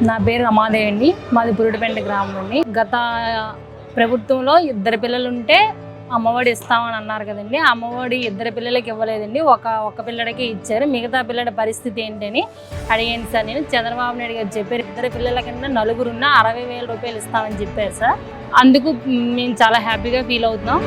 నా పేరు రమాదేవి అండి. మాది పురుడిపెంట గ్రామం అండి. గత ప్రభుత్వంలో 2 పిల్లలు ఉంటే అమ్మఒడి ఇస్తామని అన్నారు కదండి. అమ్మఒడి 2 పిల్లలకి ఇవ్వలేదండి, ఒక పిల్లడికి ఇచ్చారు. మిగతా పిల్లడి పరిస్థితి ఏంటని అడిగాను సార్. నేను చంద్రబాబు నాయుడు గారు చెప్పారు 2 పిల్లల కింద నలుగురున్న 60,000 రూపాయలు ఇస్తామని చెప్పారు సార్. అందుకు మేము చాలా హ్యాపీగా ఫీల్ అవుతున్నాం.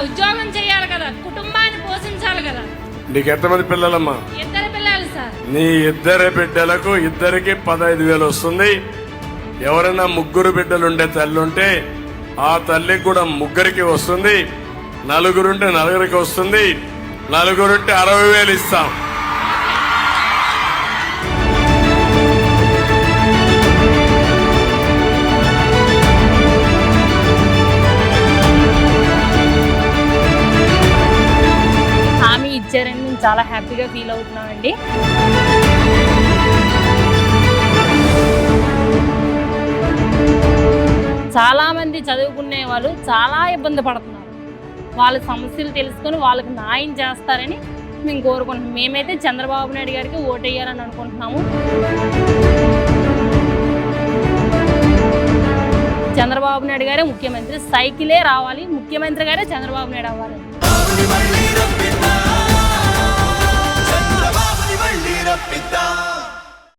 ఉద్యోగం చేయాలి కదా, కుటుంబాన్ని పోషించాలి కదా. నీకు ఎంతమంది పిల్లలమ్మా? 2 పిల్లలు సార్. నీ 2 బిడ్డలకు ఇద్దరికి 15,000 వస్తుంది. ఎవరైనా 3 బిడ్డలు ఉండే తల్లి ఉంటే ఆ తల్లికి కూడా 3కి వస్తుంది. 4 ఉంటే 4కి వస్తుంది. 4 ఉంటే 60,000 ఇస్తాం. ఇచ్చారని మేము చాలా హ్యాపీగా ఫీల్ అవుతున్నామండి. చాలామంది చదువుకునే వాళ్ళు చాలా ఇబ్బంది పడుతున్నారు. వాళ్ళ సమస్యలు తెలుసుకొని వాళ్ళకి న్యాయం చేస్తారని మేము కోరుకుంటున్నాం. మేమైతే చంద్రబాబు నాయుడు గారికి ఓటేయాలని అనుకుంటున్నాము. చంద్రబాబు నాయుడు గారే ముఖ్యమంత్రి, సైకిలే రావాలి, ముఖ్యమంత్రి గారే చంద్రబాబు నాయుడు అవ్వాలి. Pita